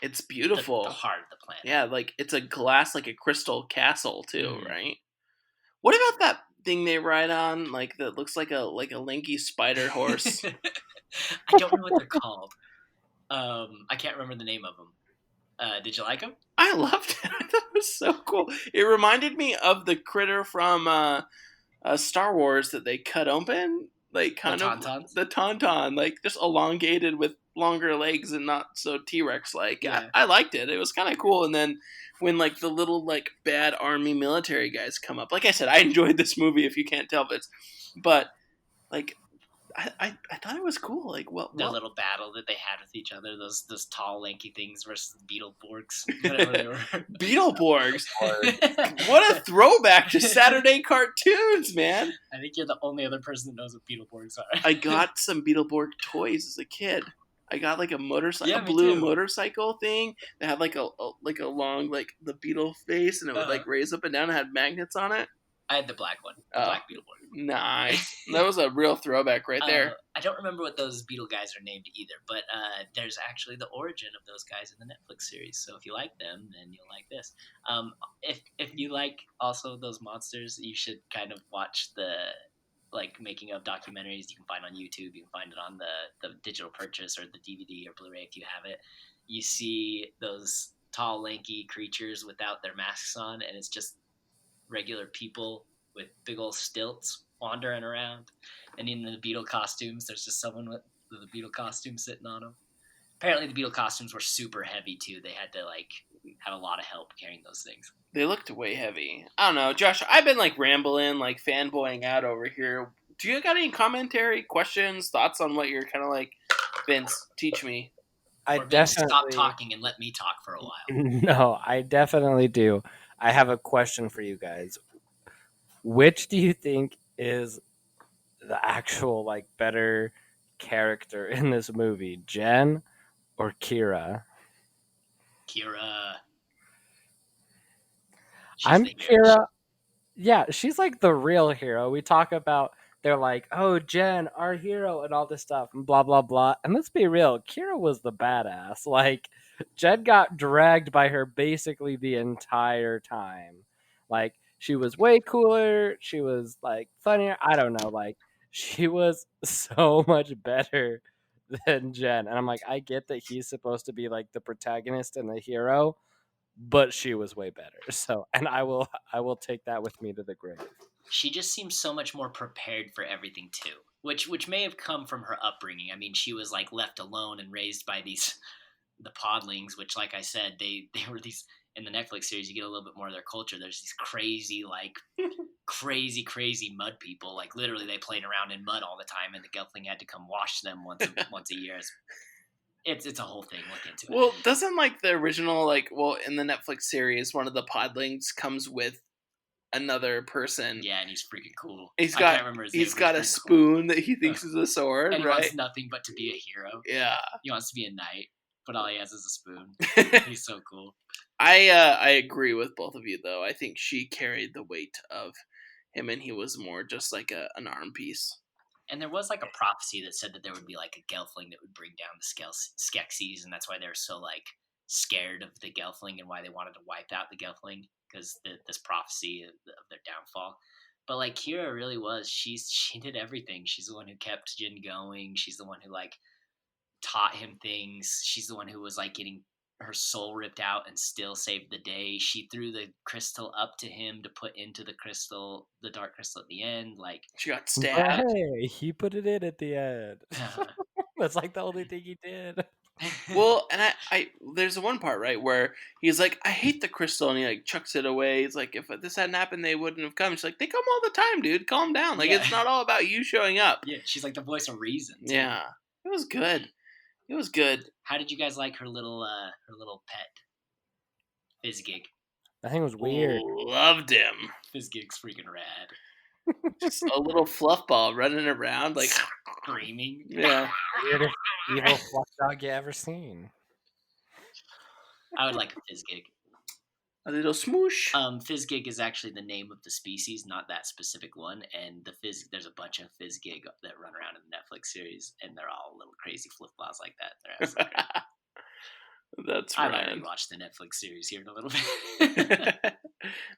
It's beautiful. The heart of the planet. Yeah, like it's a glass, like a crystal castle too, right? What about that thing they ride on, like that looks like a lanky spider horse? I don't know what they're called. I can't remember the name of them. Did you like them? I loved it. I thought it was so cool. It reminded me of the critter from Star Wars that they cut open. Like kind of the tauntaun, like just elongated with longer legs and not so T-Rex like. Yeah. I liked it. It was kind of cool. And then when like the little like bad army military guys come up, like I said, I enjoyed this movie. If you can't tell, but like I thought it was cool. Like the little battle that they had with each other, those tall lanky things versus Beetleborgs, whatever they were. Beetleborgs. What a throwback to Saturday cartoons, man. I think you're the only other person that knows what Beetleborgs are. I got some Beetleborg toys as a kid. I got like a motorcycle, a blue motorcycle thing that had like a long like the beetle face, and it would like raise up and down. It had magnets on it. I had the black one, black Beetleborg. Nice. That was a real throwback right there. I don't remember what those beetle guys are named either, but there's actually the origin of those guys in the Netflix series. So if you like them, then you'll like this. If you like also those monsters, you should kind of watch the like making of documentaries you can find on YouTube. You can find it on the digital purchase or the DVD or Blu-ray if you have it. You see those tall, lanky creatures without their masks on, and it's just regular people with big old stilts wandering around. And in the beetle costumes, there's just someone with the beetle costume sitting on them. Apparently the beetle costumes were super heavy too. They had to like have a lot of help carrying those things. They looked way heavy. I don't know, Josh, I've been like rambling, like fanboying out over here. Do you got any commentary, questions, thoughts on what you're kind of like, Vince, teach me? I definitely stop talking and let me talk for a while. No, I definitely do. I have a question for you guys. Which do you think is the actual like better character in this movie, Jen or Kira? Kira. I'm Kira. Yeah, she's like the real hero. We talk about they're like, "Oh, Jen, our hero," and all this stuff, and blah blah blah. And let's be real, Kira was the badass. Like, Jen got dragged by her basically the entire time. Like, she was way cooler. She was like funnier. I don't know. Like, she was so much better than Jen. And I'm like, I get that he's supposed to be like the protagonist and the hero, but she was way better. So, and I will take that with me to the grave. She just seems so much more prepared for everything too, which may have come from her upbringing. I mean, she was like left alone and raised by the podlings, which, like I said, they were these in the Netflix series. You get a little bit more of their culture. There's these crazy, like crazy mud people. Like literally, they played around in mud all the time, and the Gelfling had to come wash them once a year. It's a whole thing. Look into it. Well, doesn't like the original in the Netflix series, one of the podlings comes with another person. Yeah, and he's freaking cool. He's I can't remember his name, he's but got a pretty spoon that he thinks is a sword, and he right? wants nothing but to be a hero. Yeah, He wants to be a knight, but all he has is a spoon. He's so cool. I agree with both of you though. I think she carried the weight of him, and he was more just like an arm piece. And there was like a prophecy that said that there would be like a Gelfling that would bring down the Skeksis, and that's why they were so like scared of the Gelfling and why they wanted to wipe out the Gelfling, because this prophecy of their downfall. But like Kira really was, she did everything. She's the one who kept Jin going. She's the one who like taught him things. She's the one who was like getting her soul ripped out and still saved the day. She threw the crystal up to him to put into the dark crystal at the end. Like, she got stabbed. Hey, he put it in at the end. That's like the only thing he did. Well, and I there's one part right where he's like, I hate the crystal, and he like chucks it away. He's like, if this hadn't happened, they wouldn't have come. She's like, they come all the time, dude. Calm down. Like, it's not all about you showing up. Yeah, she's like the voice of reason. Too. Yeah, it was good. It was good. How did you guys like her little pet, Fizzgig? I think it was weird. Loved him. Fizzgig's freaking rad. Just a little fluff ball running around like screaming. Yeah. Weirdest evil fluff dog you ever seen. I would like a Fizzgig. A little smoosh. Fizzgig is actually the name of the species, not that specific one. And there's a bunch of Fizzgig that run around in the Netflix series, and they're all little crazy fluff balls like that. They're absolutely great. That's I right. might rewatch the Netflix series here in a little bit.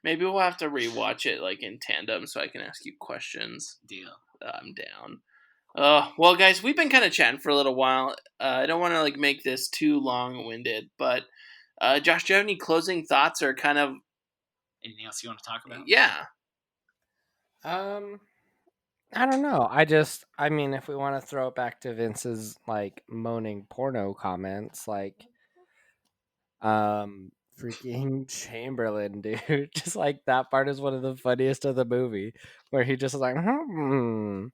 Maybe we'll have to rewatch it like in tandem so I can ask you questions. Deal. I'm down. Well, guys, we've been kind of chatting for a little while. I don't want to like make this too long-winded, but Josh, do you have any closing thoughts or kind of anything else you want to talk about? Yeah. I don't know. I mean, if we want to throw it back to Vince's like moaning porno comments, like, freaking Chamberlain, dude, just like that part is one of the funniest of the movie, where he just is like, and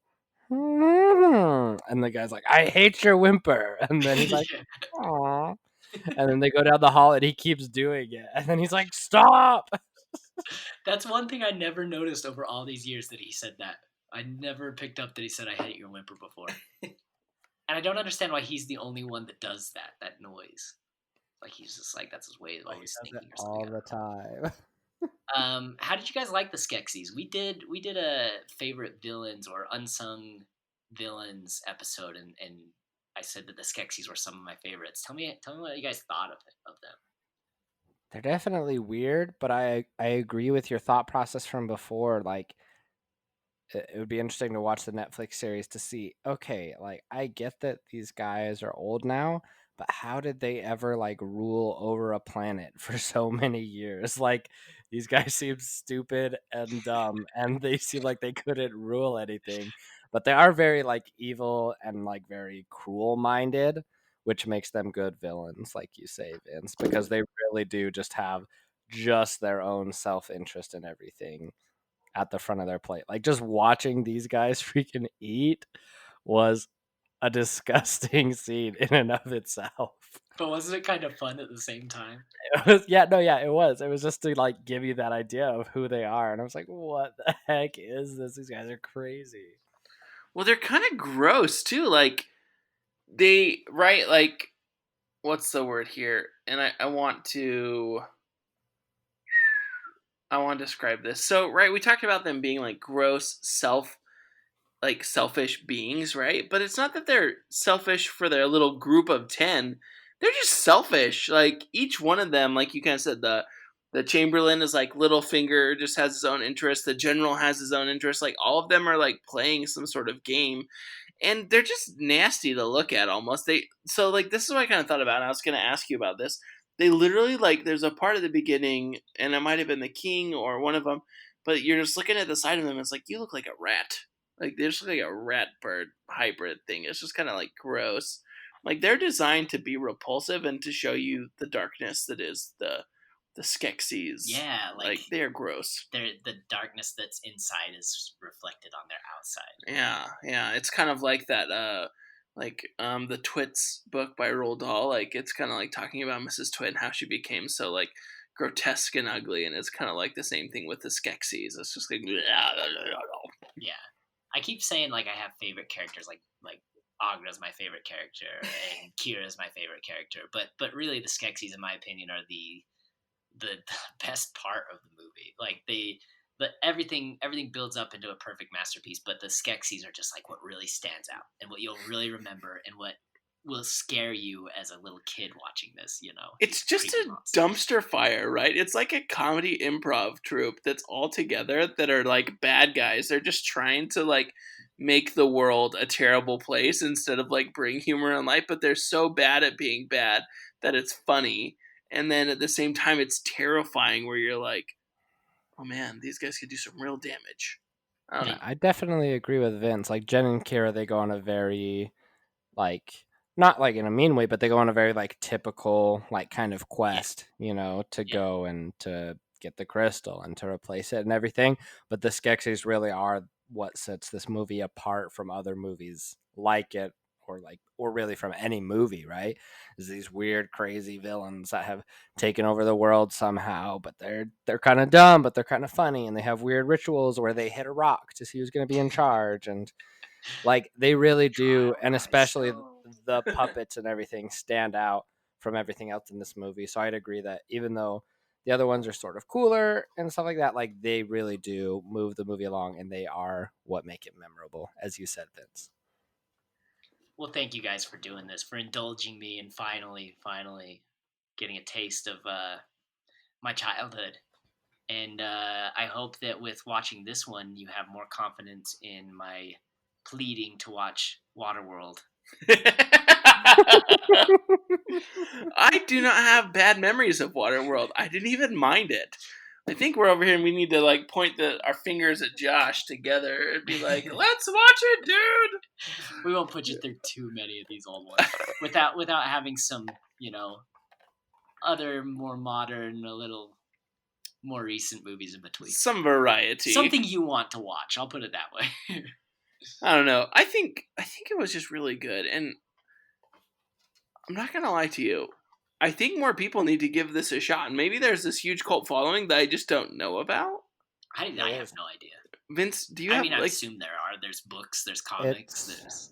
the guy's like, I hate your whimper, and then he's like, aw, and then they go down the hall and he keeps doing it, and then he's like, stop. That's one thing I never noticed over all these years that he said that. I never picked up that he said, I hate your whimper before. And I don't understand why he's the only one that does that noise. Like, he's just like, that's his way of always thinking or something. All the time. How did you guys like the Skeksis? We did a favorite villains or unsung villains episode, and I said that the Skeksis were some of my favorites. Tell me what you guys thought of them. They're definitely weird, but I agree with your thought process from before. Like, it would be interesting to watch the Netflix series to see, okay, like, I get that these guys are old now, but how did they ever like rule over a planet for so many years? Like, these guys seem stupid and dumb, and they seem like they couldn't rule anything, but they are very like evil and like very cruel minded, which makes them good villains, like you say, Vince, because they really do just have just their own self-interest in everything at the front of their plate. Like, just watching these guys freaking eat was a disgusting scene in and of itself. But wasn't it kind of fun at the same time? It was, it was. It was just to like give you that idea of who they are, and I was like, what the heck is this? These guys are crazy. Well, they're kind of gross too. Like, like, what's the word here? And I want to describe this. So, right, we talked about them being like gross, like selfish beings, right? But it's not that they're selfish for their little group of 10. They're just selfish. Like each one of them, like you kind of said, the Chamberlain is like Littlefinger, just has his own interest. The general has his own interest. Like all of them are like playing some sort of game, and they're just nasty to look at almost. So like this is what I kind of thought about. And I was going to ask you about this. They literally like there's a part at the beginning, and it might have been the king or one of them, but you're just looking at the side of them. It's like you look like a rat. Like they just look like a rat bird hybrid thing. It's just kind of like gross. Like they're designed to be repulsive and to show you the darkness that is the Skeksis. Yeah, like they are gross. The darkness that's inside is reflected on their outside. Yeah. It's kind of like that. The Twits book by Roald Dahl. Like it's kind of like talking about Mrs. Twit and how she became so like grotesque and ugly, and it's kind of like the same thing with the Skeksis. It's just like yeah. I keep saying like I have favorite characters, like Agra's my favorite character and Kira's my favorite character, but really the Skeksis, in my opinion, are the best part of the movie. Like everything builds up into a perfect masterpiece, but the Skeksis are just like what really stands out and what you'll really remember and what will scare you as a little kid watching this, It's just a dumpster fire, right? It's like a comedy improv troupe that's all together that are like bad guys. They're just trying to like make the world a terrible place instead of like bring humor and light, but they're so bad at being bad that it's funny. And then at the same time it's terrifying where you're like, oh man, these guys could do some real damage. I definitely agree with Vince. Like Jen and Kira, they go on a very like not like in a mean way, but they go on a very like typical like kind of quest, to go and to get the crystal and to replace it and everything. But the Skeksis really are what sets this movie apart from other movies like it, or really from any movie, right? Is these weird, crazy villains that have taken over the world somehow, but they're kind of dumb, but they're kind of funny, and they have weird rituals where they hit a rock to see who's going to be in charge, and like they really do, and especially the puppets and everything stand out from everything else in this movie. So I'd agree that even though the other ones are sort of cooler and stuff like that, like they really do move the movie along, and they are what make it memorable, as you said, Vince. Well, thank you guys for doing this, for indulging me, and finally getting a taste of my childhood. And I hope that with watching this one, you have more confidence in my pleading to watch Waterworld. I do not have bad memories of Waterworld. I didn't even mind it. I think we're over here and we need to like point our fingers at Josh together and be like, let's watch it, dude. We won't put you through too many of these old ones without having some, other more modern, a little more recent movies in between. Some variety. Something you want to watch. I'll put it that way. I don't know. I think it was just really good, and I'm not gonna lie to you. I think more people need to give this a shot, and maybe there's this huge cult following that I just don't know about. I have no idea. Vince, do you have? I assume there are. There's books. There's comics. There's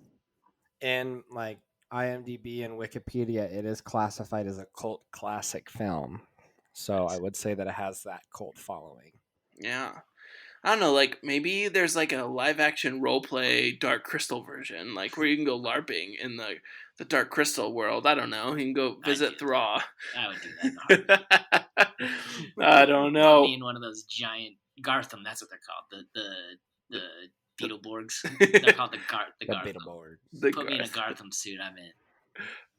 in like IMDb and Wikipedia, it is classified as a cult classic film. So I would say that it has that cult following. Yeah. I don't know, like, maybe there's, like, a live-action role-play Dark Crystal version, like, where you can go LARPing in the Dark Crystal world. I don't know. You can go visit Thra. I would do that. I don't know. Put me in one of those giant Gartham, that's what they're called. The Beetleborgs. They're called the Gartham. Put me in a Gartham suit, I'm in.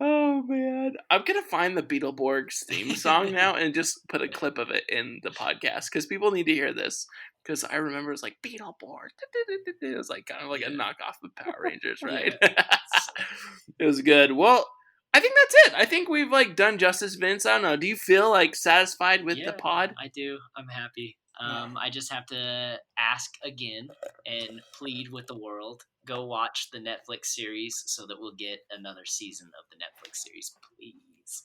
Oh, man. I'm going to find the Beetleborgs theme song now and just put a clip of it in the podcast, because people need to hear this. Because I remember it was like Beetleborg. It was like kind of like a knockoff of Power Rangers, right? It was good. Well, I think that's it. I think we've like done justice, Vince. I don't know. Do you feel like satisfied with the pod? I do. I'm happy. I just have to ask again and plead with the world. Go watch the Netflix series so that we'll get another season of the Netflix series, please.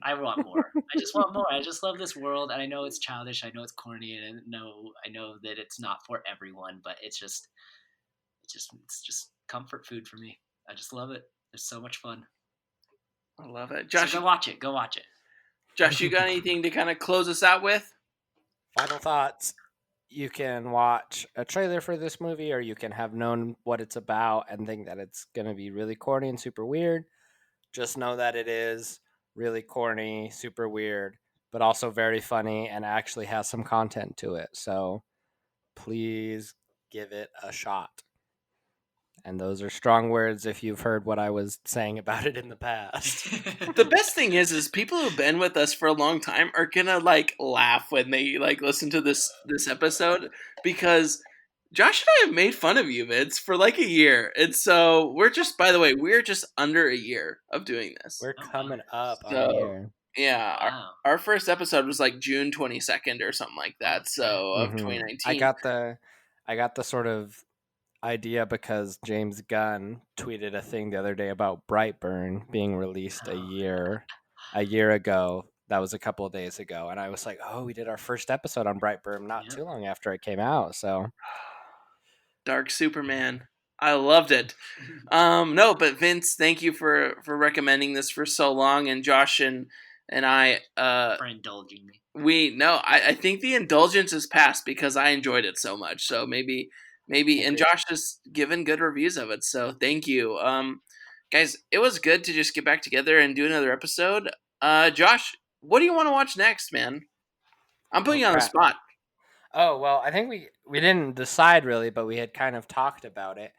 I want more. I just want more. I just love this world, and I know it's childish. I know it's corny, and I know that it's not for everyone. But it's just comfort food for me. I just love it. It's so much fun. I love it, Josh. So go watch it. Go watch it. Josh, you got anything to kind of close us out with? Final thoughts. you can watch a trailer for this movie, or you can have known what it's about and think that it's going to be really corny and super weird. Just know that it is really corny, super weird, but also very funny and actually has some content to it. So please give it a shot. And those are strong words if you've heard what I was saying about it in the past. The best thing is people who've been with us for a long time are gonna like laugh when they like listen to this episode, because Josh and I have made fun of you, Vince, for like a year, and so we're just, by the way, we're just under a year of doing this. We're coming up on So, here. yeah, Wow. our first episode was like June 22nd or something like that. So of 2019. I got the sort of idea because James Gunn tweeted a thing the other day about Brightburn being released a year ago. That was a couple of days ago, and I was like, "Oh, we did our first episode on Brightburn not too long after it came out." So, Dark Superman, I loved it. No, but Vince, thank you for recommending this for so long, and Josh and I For indulging me. I think the indulgence is passed because I enjoyed it so much. So maybe and Josh has given good reviews of it. So thank you. Guys, it was good to just get back together and do another episode. Josh, what do you want to watch next, man? I'm putting you on the spot. Oh, well, I think we didn't decide really, but we had kind of talked about it.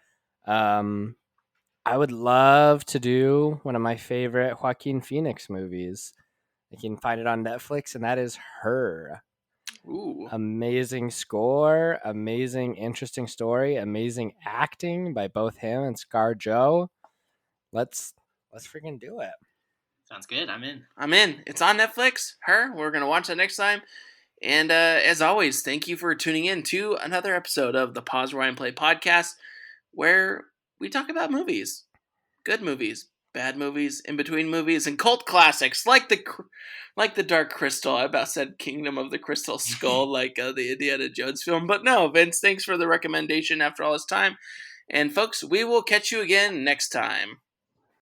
I would love to do one of my favorite Joaquin Phoenix movies. You can find it on Netflix, and that is Her. Ooh. Amazing score, amazing, interesting story, amazing acting by both him and ScarJo. Let's freaking do it. Sounds good. I'm in. It's on Netflix. Her. We're gonna watch that next time. And as always, thank you for tuning in to another episode of the Pause Rewind Play podcast, where we talk about movies, good movies, bad movies, in between movies, and cult classics like the Dark Crystal. I about said Kingdom of the Crystal Skull, like the Indiana Jones film, but no, Vince, thanks for the recommendation after all this time. And folks, we will catch you again next time.